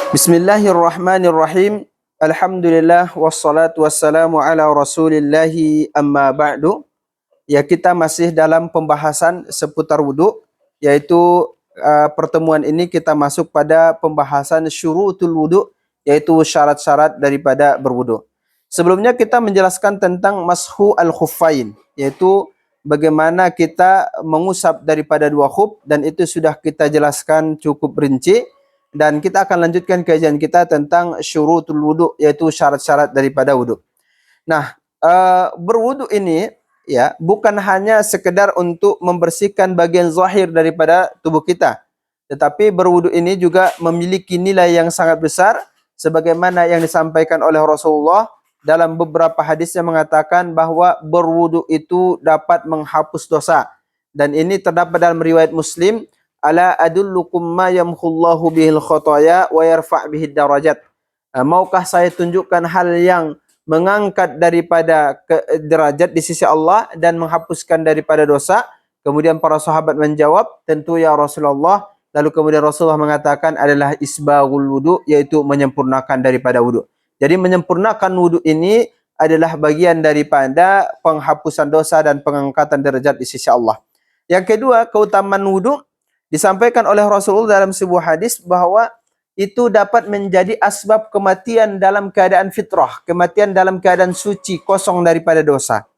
Bismillahirrahmanirrahim. Alhamdulillah wassalatu wassalamu ala Rasulillahi amma ba'du. Ya, kita masih dalam pembahasan seputar wudu, yaitu pertemuan ini kita masuk pada pembahasan syurutul wudu, yaitu syarat-syarat daripada berwudu. Sebelumnya kita menjelaskan tentang mashu al-khuffain, yaitu bagaimana kita mengusap daripada dua khuf, dan itu sudah kita jelaskan cukup rinci. Dan kita akan lanjutkan kajian kita tentang syurutul wudu, yaitu syarat-syarat daripada wudu. Nah, berwudu ini ya bukan hanya sekedar untuk membersihkan bagian zahir daripada tubuh kita, tetapi berwudu ini juga memiliki nilai yang sangat besar, sebagaimana yang disampaikan oleh Rasulullah dalam beberapa hadis yang mengatakan bahwa berwudu itu dapat menghapus dosa. Dan ini terdapat dalam riwayat Muslim, ala adullukum ma yamhullahu bihil khotoya wa yarfa' bihid darajat. Maukah saya tunjukkan hal yang mengangkat daripada derajat di sisi Allah dan menghapuskan daripada dosa? Kemudian para sahabat menjawab, tentu ya Rasulullah. Lalu kemudian Rasulullah mengatakan adalah isbaghul wudu, yaitu menyempurnakan daripada wudu. Jadi menyempurnakan wudu ini adalah bagian daripada penghapusan dosa dan pengangkatan derajat di sisi Allah. Yang kedua, keutamaan wudu disampaikan oleh Rasulullah dalam sebuah hadis bahwa itu dapat menjadi asbab kematian dalam keadaan fitrah, kematian dalam keadaan suci, kosong daripada dosa.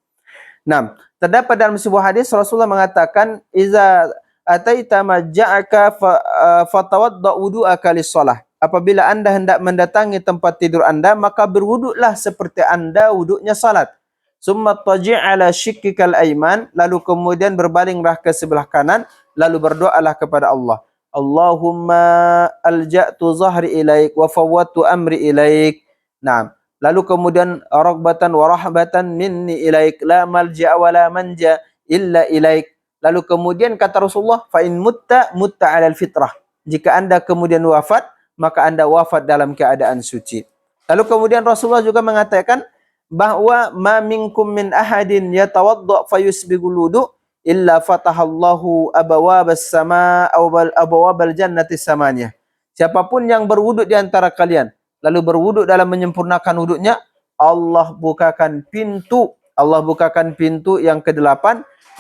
Nah, terdapat dalam sebuah hadis Rasulullah mengatakan, "Iza ataita maja'aka fatawadda wudu'aka lis-shalah." Apabila Anda hendak mendatangi tempat tidur Anda, maka berwuduklah seperti Anda wuduknya salat. Summa taji' ala shikkikal aiman, lalu kemudian berbalinglah ke sebelah kanan, lalu berdoalah kepada Allah. Allahumma alja'tu zahri ilaik wa fawwadtu amri ilaik. Nah, lalu kemudian raghbatan wa rahbatan minni ilaik, la malja'a wa la manja illa ilaik. Lalu kemudian kata Rasulullah, fa in mutta 'alal fitrah. Jika Anda kemudian wafat, maka Anda wafat dalam keadaan suci. Lalu kemudian Rasulullah juga mengatakan bahwa ma minkum min ahadin yatawadda fayusbigul wudu illa fatahallahu abawabas sama abawabal jannati samaniyah. Siapapun yang berwuduk di antara kalian lalu berwuduk dalam menyempurnakan wuduknya, Allah bukakan pintu yang ke-8,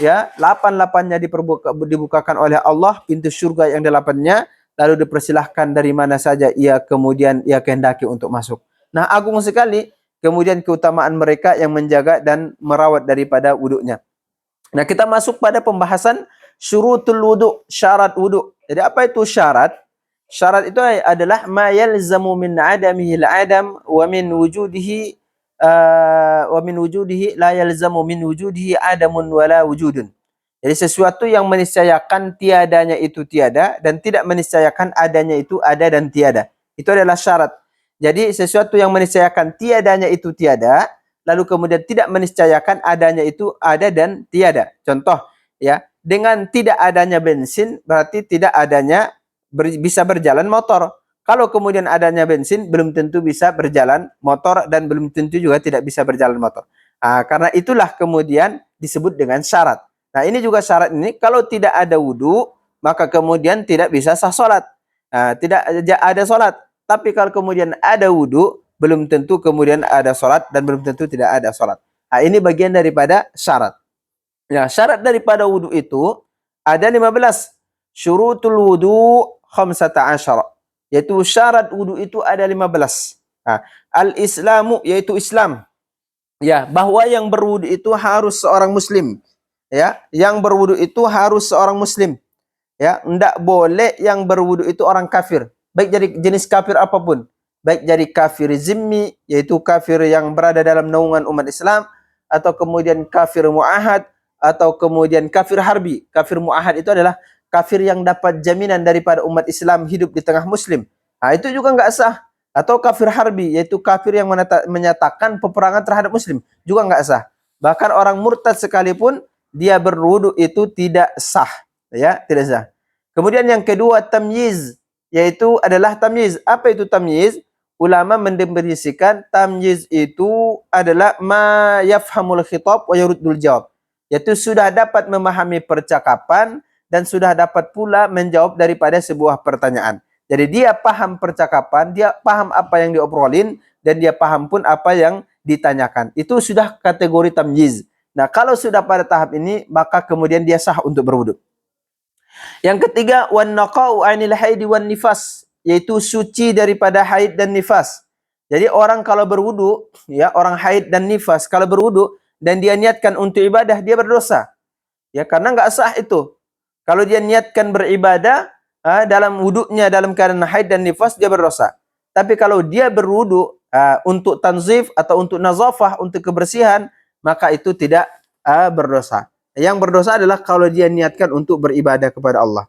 ya, 8-8-nya dibukakan oleh Allah, pintu surga yang 8-nya, lalu dipersilahkan dari mana saja ia kemudian ia kehendaki untuk masuk. Nah, agung sekali kemudian keutamaan mereka yang menjaga dan merawat daripada wuduknya. Nah, kita masuk pada pembahasan syurutul wudu, syarat wudu. Jadi apa itu syarat? Syarat itu adalah ma yalzamu min adamihi al-adam wa min wujudihi la yalzamu min wujudihi adamun wala wujudun. Jadi sesuatu yang meniscayakan tiadanya itu tiada dan tidak meniscayakan adanya itu ada dan tiada. Itu adalah syarat. Jadi sesuatu yang meniscayakan tiadanya itu tiada, lalu kemudian tidak meniscayakan adanya itu ada dan tiada. Contoh, ya, dengan tidak adanya bensin berarti tidak adanya bisa berjalan motor. Kalau kemudian adanya bensin, belum tentu bisa berjalan motor dan belum tentu juga tidak bisa berjalan motor. Nah, karena itulah kemudian disebut dengan syarat. Nah, ini juga syarat ini, kalau tidak ada wudu, maka kemudian tidak bisa sah sholat. Nah, tidak ada sholat. Tapi kalau kemudian ada wudu, belum tentu kemudian ada sholat dan belum tentu tidak ada sholat. Nah, ini bagian daripada syarat. Ya, syarat daripada wudu itu ada 15. Syurutul wudu 15. Yaitu syarat wudu itu ada 15. Nah, al-islamu yaitu Islam. Ya, bahwa yang berwudu itu harus seorang muslim. Ya, yang berwudu itu harus seorang muslim. Ya, enggak boleh yang berwudu itu orang kafir. Baik dari jenis kafir apapun. Baik dari kafir zimmi, yaitu kafir yang berada dalam naungan umat Islam, atau kemudian kafir mu'ahad, atau kemudian kafir harbi. Kafir mu'ahad itu adalah kafir yang dapat jaminan daripada umat Islam hidup di tengah muslim. Nah, itu juga enggak sah. Atau kafir harbi, yaitu kafir yang menyatakan peperangan terhadap muslim, juga enggak sah. Bahkan orang murtad sekalipun, dia berwudu itu tidak sah. Ya, tidak sah. Kemudian yang kedua, tamyiz, yaitu adalah tamyiz. Apa itu tamyiz? Ulama mendefinisikan tamyiz itu adalah ma yafhamul khitab wa yuruddul jawab. Yaitu sudah dapat memahami percakapan dan sudah dapat pula menjawab daripada sebuah pertanyaan. Jadi dia paham percakapan, dia paham apa yang diobrolin, dan dia paham pun apa yang ditanyakan. Itu sudah kategori tamyiz. Nah, kalau sudah pada tahap ini, maka kemudian dia sah untuk berwudu. Yang ketiga, wan naqa'u 'anil haidi wan nifas, yaitu suci daripada haid dan nifas. Jadi orang kalau berwudu, ya, orang haid dan nifas kalau berwudu dan dia niatkan untuk ibadah, dia berdosa. Ya, karena nggak sah itu. Kalau dia niatkan beribadah dalam wudunya dalam keadaan haid dan nifas, dia berdosa. Tapi kalau dia berwudu untuk tanzif atau untuk nazafah, untuk kebersihan, maka itu tidak berdosa. Yang berdosa adalah kalau dia niatkan untuk beribadah kepada Allah.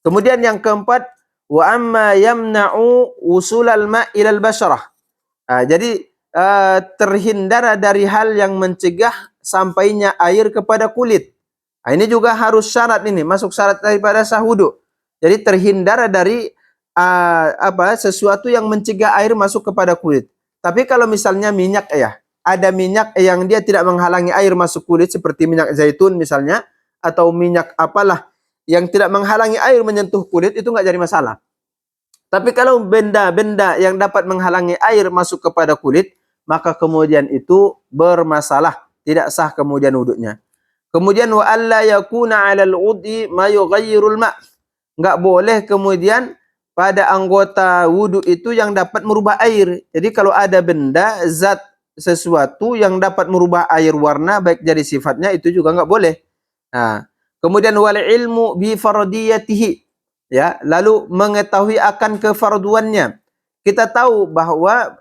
Kemudian yang keempat, wa amma yamna'u wusulal ma' ilal basharah. Jadi terhindar dari hal yang mencegah sampainya air kepada kulit. Ini juga harus syarat, ini masuk syarat daripada sah wudu. Jadi terhindar dari sesuatu yang mencegah air masuk kepada kulit. Tapi kalau misalnya minyak ya, ada minyak yang dia tidak menghalangi air masuk kulit seperti minyak zaitun misalnya, atau minyak apalah yang tidak menghalangi air menyentuh kulit, itu nggak jadi masalah. Tapi kalau benda-benda yang dapat menghalangi air masuk kepada kulit, maka kemudian itu bermasalah, tidak sah kemudian wudunya. Kemudian wa alla yakuna 'alal 'udhi ma yughayyirul ma'. Enggak boleh kemudian pada anggota wudu itu yang dapat merubah air. Jadi kalau ada benda, zat, sesuatu yang dapat merubah air warna baik dari sifatnya, itu juga enggak boleh. Nah, kemudian wal ilmu bi fardiyatihi. Ya, lalu mengetahui akan kefarduannya. Kita tahu bahwa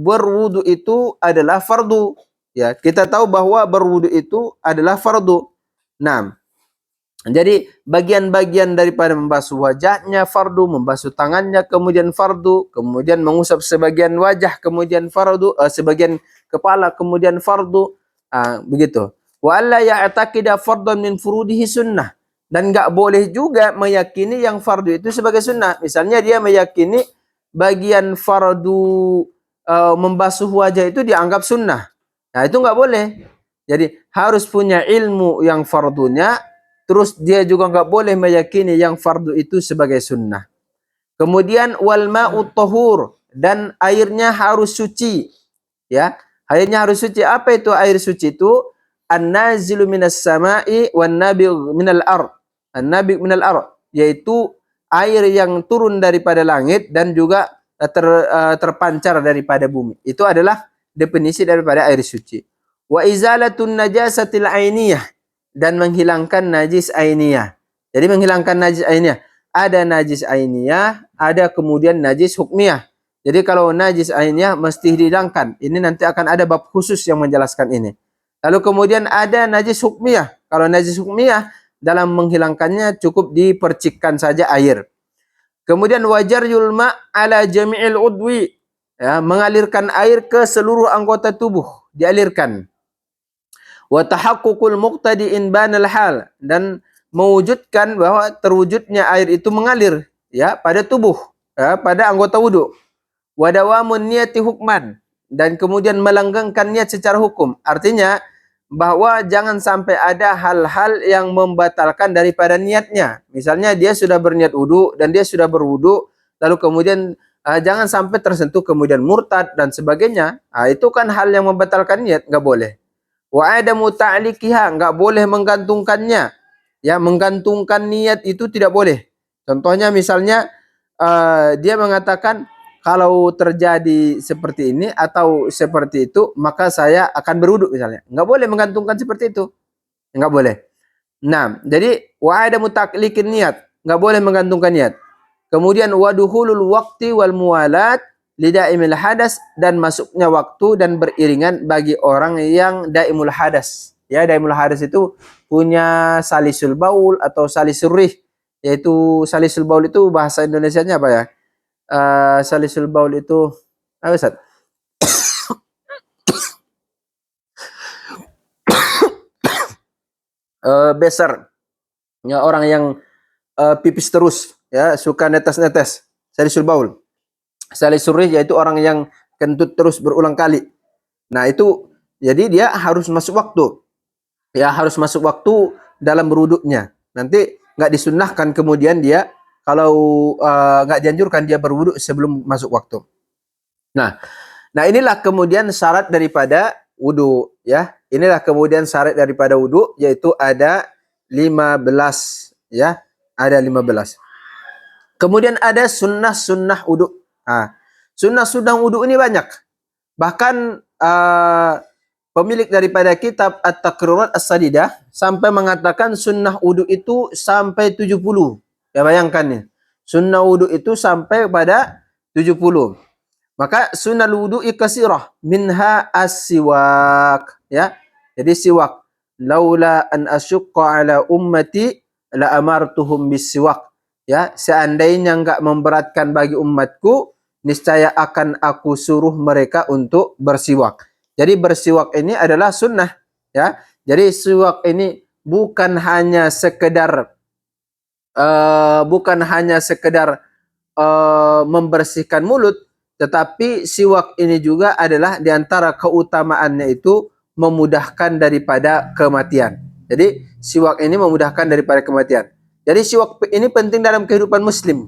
berwudu itu adalah fardu. Ya, kita tahu bahwa berwudu itu adalah fardu. Nah, jadi bagian-bagian daripada membasuh wajahnya fardu, membasuh tangannya kemudian fardu, kemudian mengusap sebagian wajah kemudian fardu, sebagian kepala kemudian fardu. Begitu. Wa alla ya'taqida fardhan min furudihi sunnah. Dan enggak boleh juga meyakini yang fardu itu sebagai sunnah. Misalnya dia meyakini bagian fardu membasuh wajah itu dianggap sunnah. Nah, itu nggak boleh. Jadi harus punya ilmu yang fardunya, terus dia juga nggak boleh meyakini yang fardu itu sebagai sunnah. Kemudian wal ma'u tahur, dan airnya harus suci. Ya, airnya harus suci. Apa itu air suci itu? An-nazilu minas sama'i wan nabi' minal ard. An-nabi' minal ard, yaitu air yang turun daripada langit dan juga terpancar daripada bumi. Itu adalah definisi daripada air suci. Wa izalatun najasatil ainiyah, dan menghilangkan najis ainiyah. Jadi menghilangkan najis ainiyah. Ada najis ainiyah, ada kemudian najis hukmiyah. Jadi kalau najis ainiyah mesti dihilangkan. Ini nanti akan ada bab khusus yang menjelaskan ini. Lalu kemudian ada najis hukmiyah. Kalau najis hukmiyah, dalam menghilangkannya cukup dipercikkan saja air. Kemudian wajar yulma ala jami'il udwi, ya, mengalirkan air ke seluruh anggota tubuh, dialirkan. Wa tahaqqukul muqtadi in banal hal, dan mewujudkan bahwa terwujudnya air itu mengalir, ya, pada tubuh, ya, pada anggota wudu. Wa dawamun niyati hukman, dan kemudian melanggengkan niat secara hukum. Artinya bahwa jangan sampai ada hal-hal yang membatalkan daripada niatnya. Misalnya dia sudah berniat wudu dan dia sudah berwudu, lalu kemudian jangan sampai tersentuh kemudian murtad dan sebagainya. Itu kan hal yang membatalkan niat, nggak boleh. Wa adamu ta'liqiha, nggak boleh menggantungkannya. Ya, menggantungkan niat itu tidak boleh. Contohnya misalnya dia mengatakan kalau terjadi seperti ini atau seperti itu, maka saya akan berwudu misalnya. Enggak boleh menggantungkan seperti itu. Enggak boleh. Nah, jadi wa ada mutaklikin niat. Enggak boleh menggantungkan niat. Kemudian waduhulul waqti wal muwalat lidaimil hadas, dan masuknya waktu dan beriringan bagi orang yang daimul hadas. Ya, daimul hadas itu punya salisul baul atau salisul rih. Yaitu salisul baul itu bahasa Indonesianya apa ya? Salisul baul itu apa, Ustaz? Besar. Ya, orang yang pipis terus, ya, suka netes-netes. Salisul baul. Salisul rih yaitu orang yang kentut terus berulang kali. Nah, itu jadi dia harus masuk waktu. Ya, harus masuk waktu dalam berwuduknya. Nanti nggak disunnahkan kemudian dia kalau nggak dianjurkan dia berwudu sebelum masuk waktu. Nah, inilah kemudian syarat daripada wudu, ya. Inilah kemudian syarat daripada wudu, yaitu ada 15, ya. Ada 15. Kemudian ada sunnah-sunnah wudu. Sunnah-sunnah wudu ini banyak. Bahkan pemilik daripada kitab At-Taqrirat As-Sadidah sampai mengatakan sunnah wudu itu sampai 70. Ya, bayangkan nih. Sunnah wudu itu sampai pada 70. Maka sunnah wudu'i kasirah, minha as-siwak, ya. Jadi siwak. Laula an asyqa ala ummati la amartuhum bis-siwak. Ya, seandainya enggak memberatkan bagi umatku, niscaya akan aku suruh mereka untuk bersiwak. Jadi bersiwak ini adalah sunnah, ya. Jadi siwak ini bukan hanya sekedar membersihkan mulut, tetapi siwak ini juga adalah diantara keutamaannya itu memudahkan daripada kematian. Jadi siwak ini memudahkan daripada kematian. Jadi siwak ini penting dalam kehidupan muslim.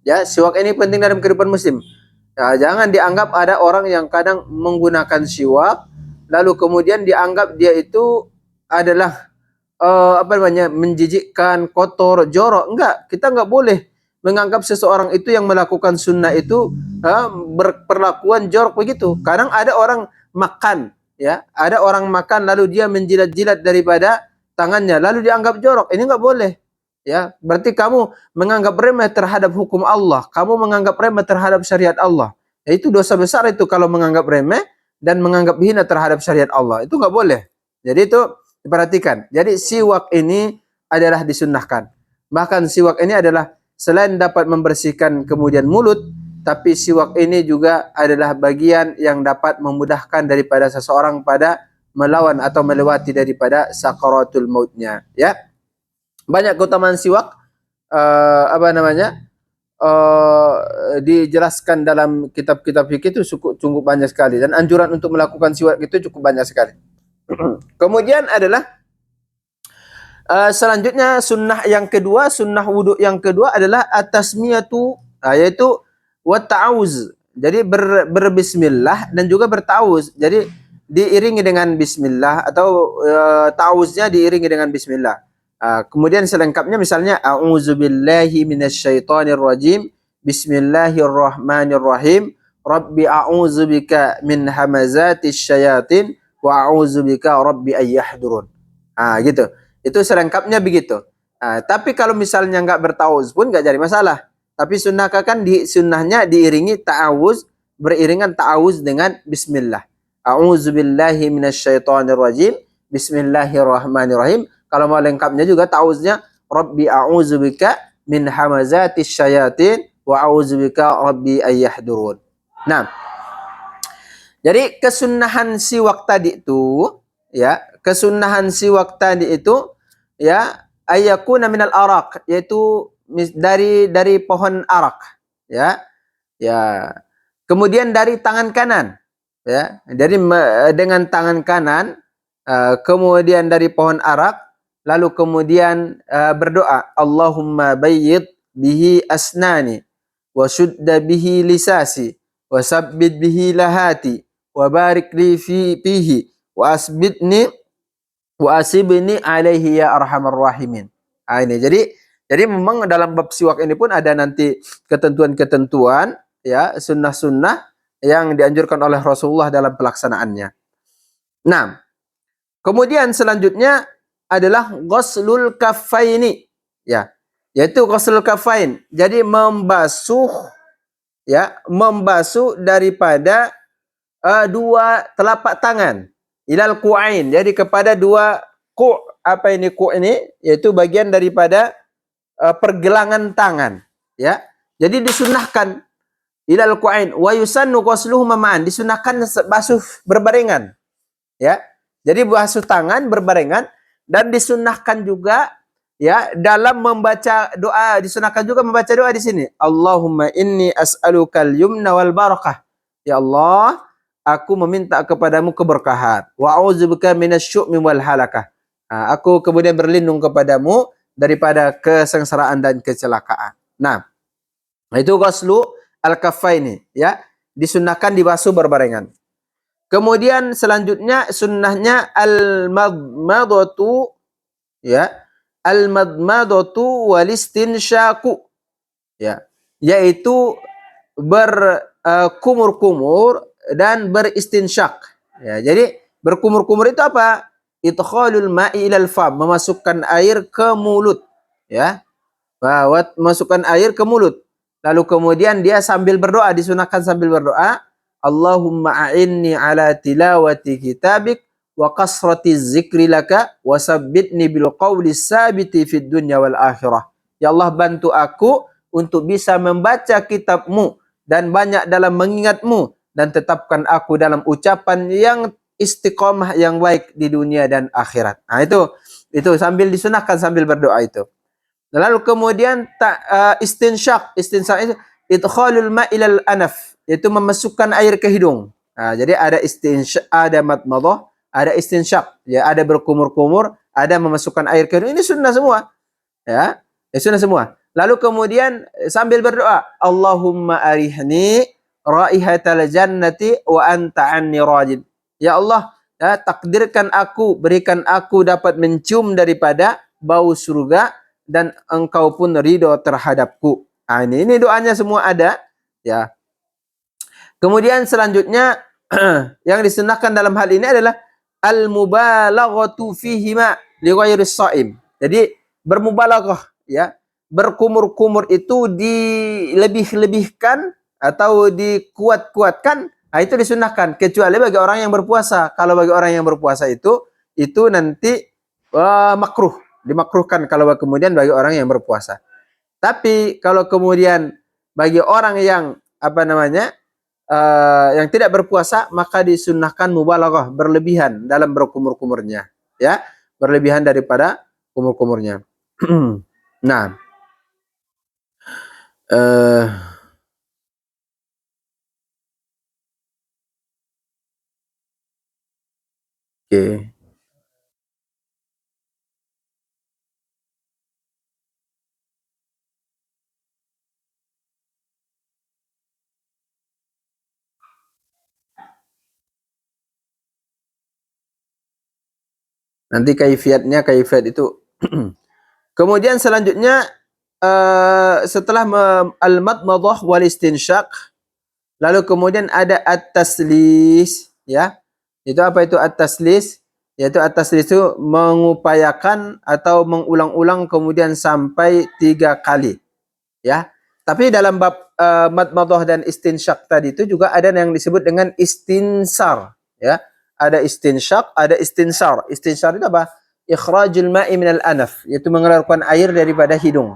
Ya, siwak ini penting dalam kehidupan muslim. Ya, jangan dianggap ada orang yang kadang menggunakan siwak, lalu kemudian dianggap dia itu adalah menjijikkan, kotor, jorok. Enggak, kita enggak boleh menganggap seseorang itu yang melakukan sunnah itu berperlakuan jorok begitu. Kadang ada orang makan, ya, ada orang makan lalu dia menjilat-jilat daripada tangannya, lalu dianggap jorok. Ini enggak boleh, ya. Berarti kamu menganggap remeh terhadap hukum Allah, kamu menganggap remeh terhadap syariat Allah. Ya, itu dosa besar itu kalau menganggap remeh dan menganggap hina terhadap syariat Allah. Itu enggak boleh. Jadi itu diperhatikan. Jadi siwak ini adalah disunnahkan. Bahkan siwak ini adalah selain dapat membersihkan kemudian mulut, tapi siwak ini juga adalah bagian yang dapat memudahkan daripada seseorang pada melawan atau melewati daripada sakaratul mautnya, ya. Banyak keutamaan siwak dijelaskan dalam kitab-kitab fikih itu cukup banyak sekali, dan anjuran untuk melakukan siwak itu cukup banyak sekali. Kemudian adalah selanjutnya sunnah yang kedua, sunnah wudu yang kedua adalah at-tasmiyatu, yaitu wa ta'awuz. Jadi berbismillah dan juga berta'awuz. Jadi diiringi dengan bismillah atau ta'awuznya diiringi dengan bismillah. Kemudian selengkapnya misalnya a'udzubillahi minasyaitonirrajim, bismillahirrahmanirrahim, rabbi a'udzubika min hamazatis syayatin wa a'udzubika rabbi ayyahdurun. Gitu. Itu selengkapnya begitu. Tapi kalau misalnya enggak berta'awuz pun enggak jadi masalah. Tapi sunnahkan sunnahnya diiringi ta'awuz, beriringan ta'awuz dengan bismillah. A'udzubillahi minasyaitonirrajim, bismillahirrahmanirrahim. Kalau mau lengkapnya juga ta'awuznya rabbi a'udzubika min hamazatis syayatin wa a'udzubika rabbi ayyahdurun. Nah, jadi kesunnahan siwak tadi itu, ya, kesunnahan siwak tadi itu, ya, ayyakuna minal araq, yaitu dari pohon arak, ya. Ya. Kemudian dari tangan kanan, ya. Dengan tangan kanan, kemudian dari pohon arak, lalu kemudian berdoa, Allahumma bayyid bihi asnani wa syudda bihi lisasi wa sabbit bihi lahati wa barik li fihi wa asibni alaihi ya arhamar rahimin. Ini jadi memang dalam bab siwak ini pun ada nanti ketentuan-ketentuan, ya, sunnah-sunnah yang dianjurkan oleh Rasulullah dalam pelaksanaannya. Nah, kemudian selanjutnya adalah ghuslul kaffaini, ya, yaitu ghuslul kaffain. Jadi membasuh, ya, membasuh daripada dua telapak tangan ilal ku'ain, jadi kepada dua ku', apa ini ku' ini, yaitu bagian daripada pergelangan tangan, ya. Jadi disunnahkan ilal ku'ain wa yusannu ghusluhu ma'an, disunnahkan basuh berbarengan, ya. Jadi basuh tangan berbarengan, dan disunnahkan juga, ya, dalam membaca doa, disunnahkan juga membaca doa di sini. Allahumma inni as'alukal yumna wal barakah. Ya Allah, aku meminta kepadamu keberkahan. Wa a'udzubika minasyu'mi wal halakah. Aku kemudian berlindung kepadamu daripada kesengsaraan dan kecelakaan. Nah, itu ghuslu al-kaffaini, ya. Disunnahkan dibasuh berbarengan. Kemudian selanjutnya sunnahnya al-madmadatu, ya. Al-madmadatu wal istinsyaku, ya. Yaitu berkumur-kumur dan beristinsyak. Ya, jadi berkumur-kumur itu apa? Idkhalul ma'i ilal fam, memasukkan air ke mulut, ya. Bahwa masukkan air ke mulut. Lalu kemudian dia sambil berdoa, disunahkan sambil berdoa, Allahumma a'inni ala tilawati kitabik wa kasrati zikri laka wa sabbitni bil qawli sabiti fid dunya wal akhirah. Ya Allah, bantu aku untuk bisa membaca kitabmu dan banyak dalam mengingatmu, dan tetapkan aku dalam ucapan yang istiqomah yang baik di dunia dan akhirat. Nah, itu sambil disunahkan sambil berdoa itu. Lalu kemudian istinsyak itu idkhalul ma' ilal anaf, yaitu memasukkan air ke hidung. Nah, jadi ada istinsyak, ada madmadah, ada istinsyak, ya, ada berkumur-kumur, ada memasukkan air ke hidung. Ini sunnah semua, ya. Sunnah semua. Lalu kemudian sambil berdoa, Allahumma arihni raihatal jannati wa anta anni rajid. Ya Allah, ya, takdirkan aku, berikan aku dapat mencium daripada bau surga, dan engkau pun ridho terhadapku. Nah, ini doanya semua ada, ya. Kemudian selanjutnya yang disunahkan dalam hal ini adalah al-mubalaghatu fihi ma li ghairis shaim. Jadi bermubalaghah, ya. Berkumur-kumur itu dilebih-lebihkan atau dikuat-kuatkan. Nah, itu disunahkan kecuali bagi orang yang berpuasa. Kalau bagi orang yang berpuasa itu nanti makruh, dimakruhkan kalau kemudian bagi orang yang berpuasa. Tapi kalau kemudian bagi orang yang yang tidak berpuasa, maka disunnahkan mubalaghah, berlebihan dalam berkumur-kumurnya, ya, berlebihan daripada kumur-kumurnya. Nah, oke. Nanti kaifiyat itu. Kemudian selanjutnya setelah al-madmadah wal istinsyak, lalu kemudian ada at-taslis, ya. Itu apa itu at-taslis? Yaitu at-taslis itu mengupayakan atau mengulang-ulang kemudian sampai 3 kali, ya. Tapi dalam bab madmadah dan istinsyak tadi itu juga ada yang disebut dengan istinsar, ya. Ada istinsyak, ada istinsar. Istinsar itu apa? Ikhrajul ma'i minal anaf, yaitu mengeluarkan air daripada hidung.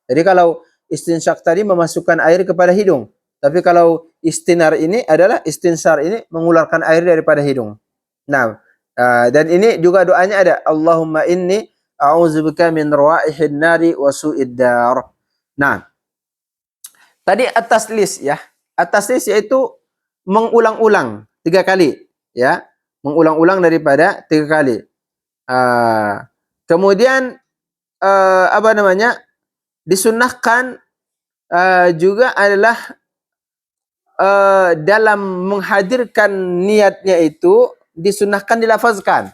Jadi kalau istinsyak tadi memasukkan air kepada hidung, tapi kalau istinsar ini mengeluarkan air daripada hidung. Nah, dan ini juga doanya ada, Allahumma inni a'udzubika min rawaihin nari wa su'id dar. Nah, tadi at-taslis, ya. At-taslis yaitu mengulang-ulang 3 kali, ya. Mengulang-ulang daripada 3 kali. Kemudian disunnahkan juga adalah dalam menghadirkan niatnya itu disunnahkan dilafazkan.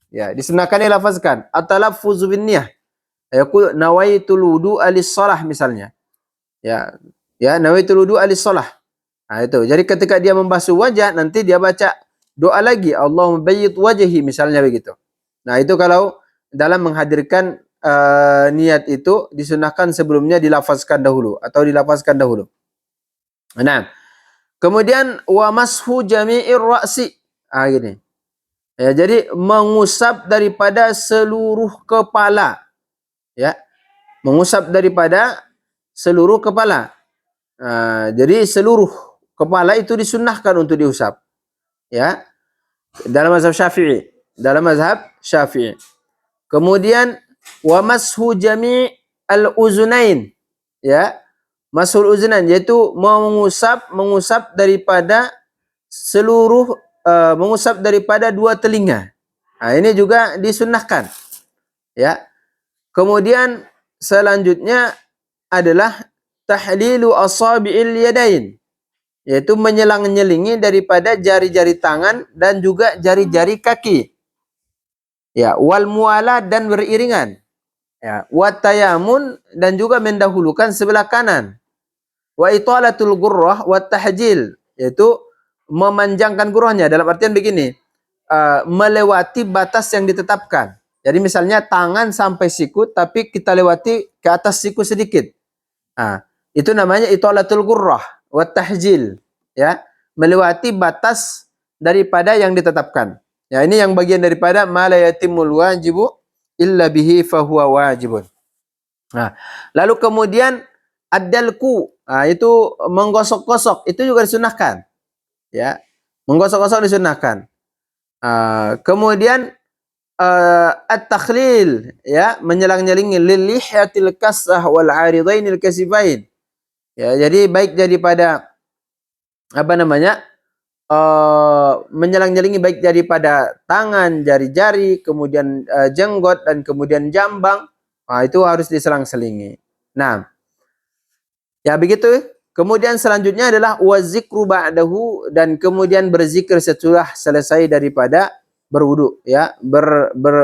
Ya, disunnahkan dilafazkan. At-talaffuzu bin niyah. Yaqul nawaitul wudu'a lis-shalah misalnya. Ya, ya, nawaitul wudu'a lis-shalah. Nah, itu. Jadi ketika dia membasuh wajah, nanti dia baca doa lagi, Allahumma bayyid wajhi misalnya begitu. Nah, itu kalau dalam menghadirkan niat itu disunahkan sebelumnya dilafazkan dahulu atau dilafazkan dahulu. Nah, kemudian wa mashu jami'ir ra'si. Gini. Ya, jadi mengusap daripada seluruh kepala. Ya. Mengusap daripada seluruh kepala. Jadi seluruh kepala itu disunnahkan untuk diusap. Ya. Dalam mazhab Syafi'i. Kemudian wa mashu jami' al-uzunain, ya. Mashul uzunain yaitu mengusap daripada seluruh mengusap daripada 2 telinga. Nah, ini juga disunnahkan, ya. Kemudian selanjutnya adalah tahlilu asabi'il yadain, yaitu menyelang-nyelingi daripada jari-jari tangan dan juga jari-jari kaki. Ya, wal muwalah dan beriringan. Ya, wa tayamun dan juga mendahulukan sebelah kanan. Wa italatul gurrah wa tahjil, yaitu memanjangkan gurrahnya dalam artian begini, melewati batas yang ditetapkan. Jadi misalnya tangan sampai siku tapi kita lewati ke atas siku sedikit. Nah, itu namanya italatul gurrah wa tahjil, ya, melewati batas daripada yang ditetapkan. Ya, ini yang bagian daripada ma la yatimul wajibu illa bihi fahuwa wajibun. Nah, lalu kemudian ad-dalku, itu menggosok-gosok, itu juga disunahkan. Ya, menggosok-gosok disunahkan. Kemudian at-takhlil, ya, menyelang-nyelingi lil lihyatil kasah wal aridainil kasifain. Ya, jadi baik daripada apa namanya? Menyelang-nyelingi baik daripada tangan, jari-jari, kemudian jenggot dan kemudian jambang. Itu harus diselang-selingi. Nah, ya begitu. Kemudian selanjutnya adalah wazikru ba'dahu, dan kemudian berzikir setelah selesai daripada berwudu, ya,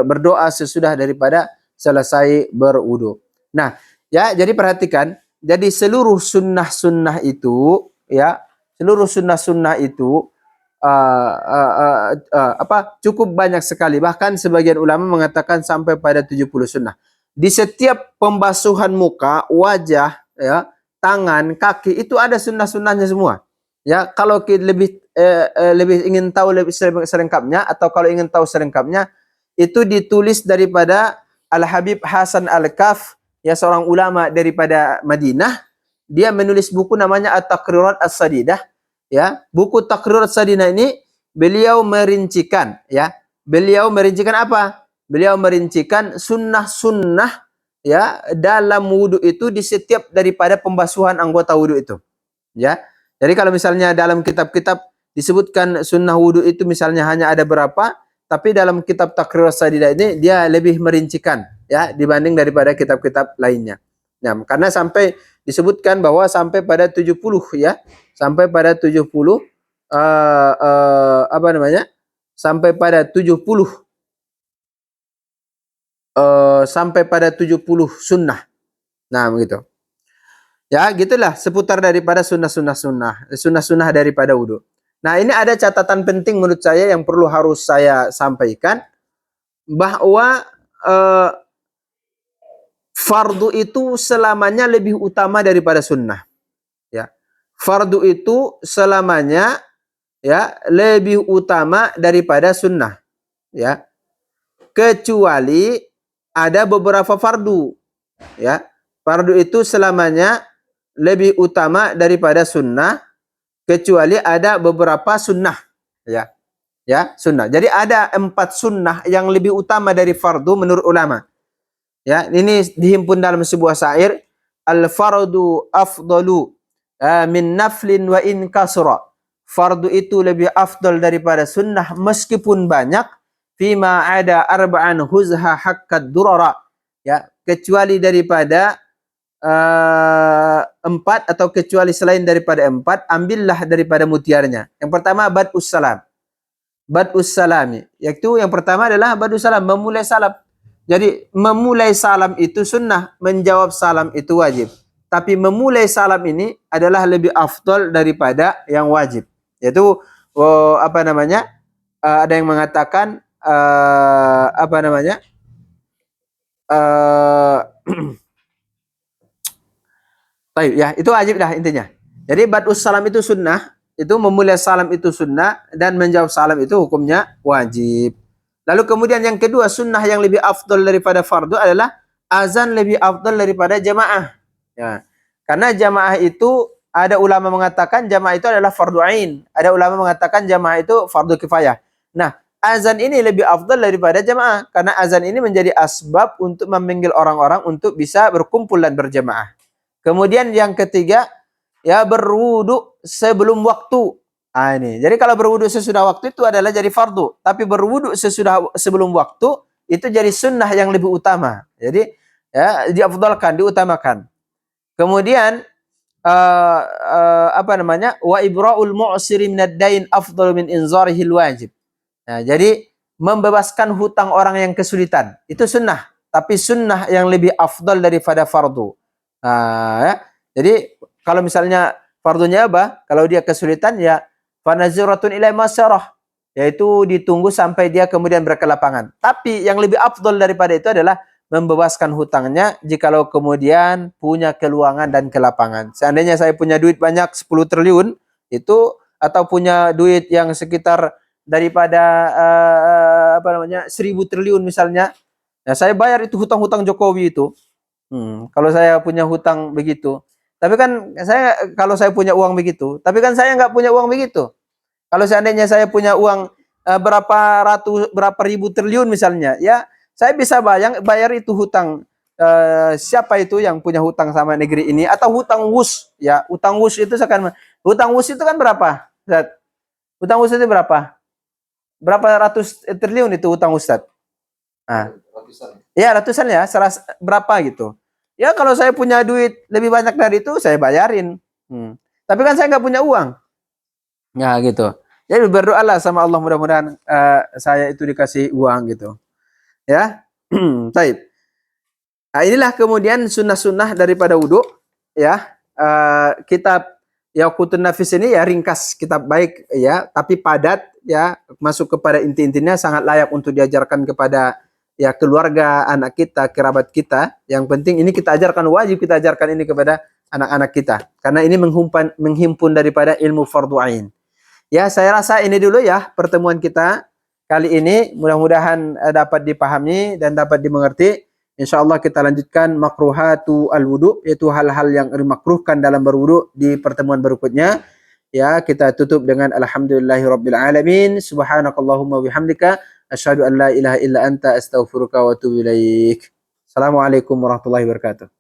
berdoa sesudah daripada selesai berwudu. Nah, ya, jadi perhatikan, jadi seluruh sunnah-sunnah itu, ya, seluruh sunnah-sunnah itu cukup banyak sekali. Bahkan sebagian ulama mengatakan sampai pada 70 sunnah. Di setiap pembasuhan muka, wajah, ya, tangan, kaki, itu ada sunnah-sunnahnya semua. Ya, kalau kita lebih ingin tahu lebih selengkapnya, atau kalau ingin tahu selengkapnya, itu ditulis daripada Al-Habib Hasan Al-Kaf, ya, seorang ulama daripada Madinah. Dia menulis buku namanya At-Taqrirat As-Sadidah. Ya, buku Taqrirat As-Sadidah ini beliau merincikan, ya. Beliau merincikan apa? Beliau merincikan sunnah-sunnah, ya, dalam wudu itu di setiap daripada pembasuhan anggota wudu itu. Ya. Jadi kalau misalnya dalam kitab-kitab disebutkan sunnah wudu itu misalnya hanya ada berapa, tapi dalam kitab Taqrirat As-Sadidah ini dia lebih merincikan, ya, dibanding daripada kitab-kitab lainnya. Nah, karena sampai disebutkan bahwa sampai pada 70, ya. Sampai pada 70 apa namanya? Sampai pada 70 sampai pada 70 sunnah. Nah, begitu. Ya, gitulah seputar daripada sunnah-sunnah daripada wudu. Nah, ini ada catatan penting menurut saya yang harus saya sampaikan, bahwa fardu itu selamanya lebih utama daripada sunnah. Ya. Fardu itu selamanya, ya, lebih utama daripada sunnah, ya, kecuali ada beberapa fardu, ya. Fardu itu selamanya lebih utama daripada sunnah, kecuali ada beberapa sunnah, ya, ya, sunnah. Jadi ada 4 sunnah yang lebih utama dari fardu menurut ulama. Ya, ini dihimpun dalam sebuah syair, al-fardu afdalu min naflin wa in kasra. Fardu itu lebih afdal daripada sunnah meskipun banyak. Fima ada arba'an huzha haqqad durara. Ya, kecuali daripada 4, atau kecuali selain daripada 4, ambillah daripada mutiaranya. Yang pertama bad'us salam. Bad'us salami, yaitu yang pertama adalah bad'us salam, memulai salam. Jadi memulai salam itu sunnah, menjawab salam itu wajib. Tapi memulai salam ini adalah lebih afdal daripada yang wajib. Yaitu apa namanya? Ada yang mengatakan apa namanya? Ya, itu wajib dah intinya. Jadi bad'us salam itu sunnah, itu memulai salam itu sunnah, dan menjawab salam itu hukumnya wajib. Lalu kemudian yang kedua, sunnah yang lebih afdal daripada fardu adalah azan lebih afdal daripada jamaah. Ya. Karena jamaah itu ada ulama mengatakan jamaah itu adalah fardu ain. Ada ulama mengatakan jamaah itu fardu kifayah. Nah, azan ini lebih afdal daripada jamaah karena azan ini menjadi asbab untuk memanggil orang-orang untuk bisa berkumpul dan berjamaah. Kemudian yang ketiga, ya, berwudu sebelum waktu. Ini. Jadi kalau berwudu sesudah waktu itu adalah jadi fardu, tapi berwudu sebelum waktu itu jadi sunnah yang lebih utama. Jadi, ya, diafdalkan, diutamakan. Kemudian apa namanya? Wa ibra'ul mu'siri minad dain afdalu min inzarihil wajib. Nah, jadi membebaskan hutang orang yang kesulitan itu sunnah, tapi sunnah yang lebih afdal daripada fardu. Nah, ya. Jadi kalau misalnya fardunya apa? Kalau dia kesulitan ya fanaziratun ila masyarah, yaitu ditunggu sampai dia kemudian berkelapangan. Tapi yang lebih afdal daripada itu adalah membebaskan hutangnya jikalau kemudian punya keluangan dan kelapangan. Seandainya saya punya duit banyak 10 triliun itu, atau punya duit yang sekitar daripada apa namanya 1000 triliun misalnya, nah saya bayar itu hutang-hutang Jokowi itu. Kalau saya punya hutang begitu, tapi kan saya kalau saya punya uang begitu, tapi kan saya nggak punya uang begitu. Kalau seandainya saya punya uang berapa ribu triliun misalnya, ya saya bisa bayar itu hutang. Siapa itu yang punya hutang sama negeri ini, atau hutang WUS, ya hutang WUS itu sekarang, hutang WUS itu kan berapa? Hutang WUS itu berapa? Berapa ratus triliun itu hutang Ustadz? Nah, ya ratusan ya, berapa gitu. Ya kalau saya punya duit lebih banyak dari itu, saya bayarin. Tapi kan saya nggak punya uang. Ya gitu. Jadi berdoalah sama Allah, mudah-mudahan saya itu dikasih uang gitu. Ya. Baik. Nah, inilah kemudian sunnah-sunnah daripada wudhu. Ya. Kitab Yaqutun Nafis ini ya ringkas, kitab baik ya, tapi padat ya, masuk kepada inti-intinya, sangat layak untuk diajarkan kepada ya keluarga, anak kita, kerabat kita. Yang penting ini kita ajarkan, wajib kita ajarkan ini kepada anak-anak kita, karena ini menghimpun daripada ilmu fardu ain. Ya, saya rasa ini dulu ya pertemuan kita kali ini. Mudah-mudahan dapat dipahami dan dapat dimengerti. InsyaAllah kita lanjutkan makruhatu al-wudu, yaitu hal-hal yang dimakruhkan dalam berwudu di pertemuan berikutnya. Ya, kita tutup dengan alhamdulillahirabbil alamin. Subhanakallahumma bihamdika asyhadu an la ilaha illa anta astaghfiruka wa atubu ilaik. Assalamualaikum warahmatullahi wabarakatuh.